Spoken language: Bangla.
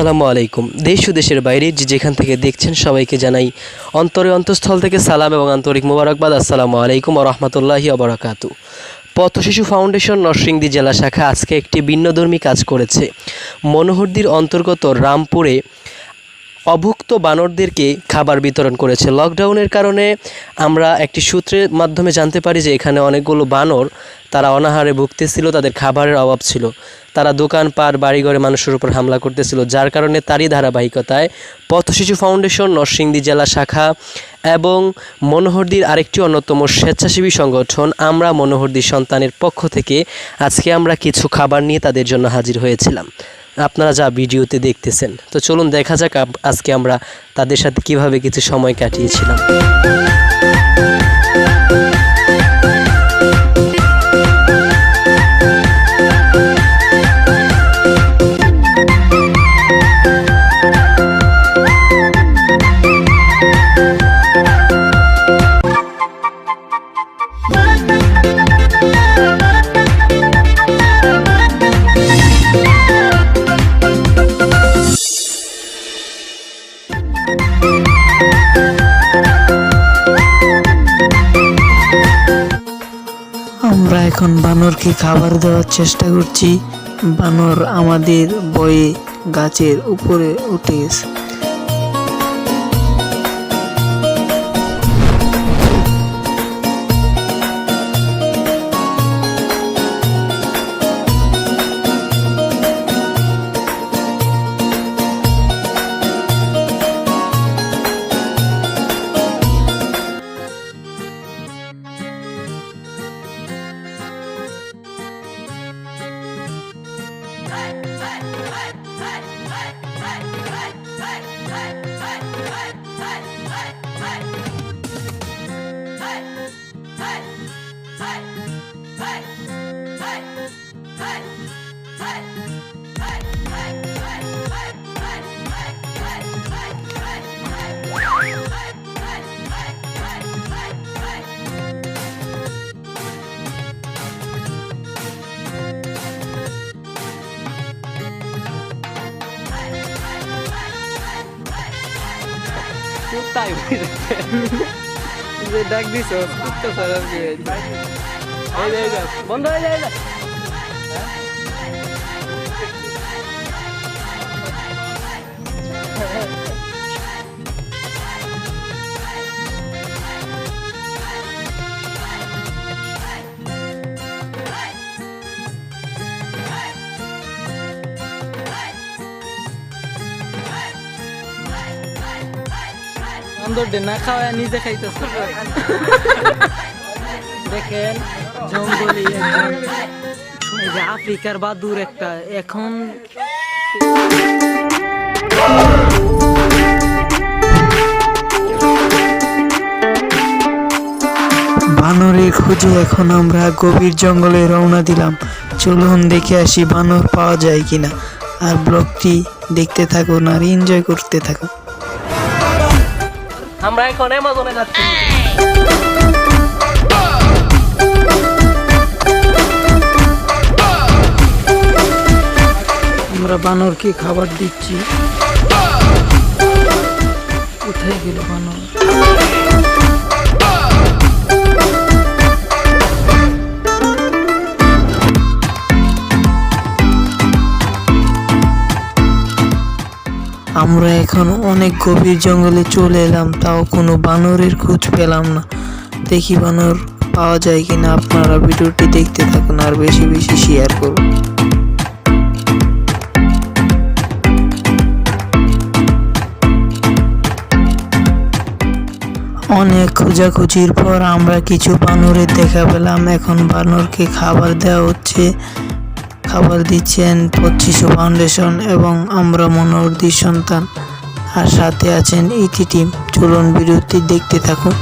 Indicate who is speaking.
Speaker 1: আসসালামু আলাইকুম। দেশ ও দেশের বাইরে যেখান থেকে দেখছেন সবাইকে জানাই অন্তঃস্থল থেকে সালাম এবং আন্তরিক মোবারকবাদ। আসসালামু আলাইকুম ওয়া রাহমাতুল্লাহি ওয়া বারাকাতুহু। পথ শিশু ফাউন্ডেশন নরসিংদী জেলা শাখা আজকে একটি ভিন্নধর্মী কাজ করেছে। মনোহরদীর অন্তর্গত রামপুরে অভুক্ত বানরদেরকে খাবার বিতরণ করেছে। লকডাউনের কারণে আমরা একটি সূত্রের মাধ্যমে জানতে পারি যে এখানে অনেকগুলো বানর তারা অনাহারে ভুগতেছিল, তাদের খাবারের অভাব ছিল, তারা দোকানপাট বাড়িঘরে মানুষের উপর হামলা করতেছিল, যার কারণে তারই ধারাবাহিকতায় পথ শিশু ফাউন্ডেশন নরসিংদী জেলা শাখা এবং মনোহরদীর আরেকটি অন্যতম স্বেচ্ছাসেবী সংগঠন আমরা মনোহরদী সন্তানের পক্ষ থেকে আজকে আমরা কিছু খাবার নিয়ে তাদের জন্য হাজির হয়েছিলাম। আপনারা যা ভিডিওতে দেখতেছেন, তো চলুন দেখা যাক আজকে আমরা তাদের সাথে কিভাবে কিছু সময় কাটিয়েছিলাম।
Speaker 2: আমরা এখন বানরকে খাবার দেওয়ার চেষ্টা করছি। বানর আমাদের ভয়ে গাছের উপরে উঠে গেছে।
Speaker 1: ডাক দিছ বন্ধ হয়ে যায়।
Speaker 2: না খাওয়া নিজে খাইতেছে। দেখেন জঙ্গলি এই যে আফ্রিকার বাদুর একটা এখন বানরের খোঁজে এখন আমরা গভীর জঙ্গলে রওনা দিলাম। চলুন দেখে আসি বানর পাওয়া যায় কিনা। আর ব্লগটি দেখতে থাকুন আর এনজয় করতে থাকুন।
Speaker 1: আমরা এখন অ্যামাজনে যাচ্ছি।
Speaker 2: আমরা বানরকে খাবার দিচ্ছি। কোথায় গেল বানর? আমরা এখন অনেক গভীর জঙ্গলে চলে এলাম, তাও কোনো বানরের খোঁজ পেলাম না। দেখি বানর পাওয়া যায় কিনা। আপনারা ভিডিওটি দেখতে থাকুন আর বেশি বেশি শেয়ার করুন। অনেক খোঁজাখুঁজির পর আমরা কিছু বানরের দেখা পেলাম। এখন বানরকে খাবার দেওয়া হচ্ছে। খাবার দিচ্ছেন পথ শিশু ফাউন্ডেশন এবং আমরা মনোহরদীর সন্তান, আর সাথে আছেন ইটি টিম। চলুন ভিডিওটি দেখতে থাকুন।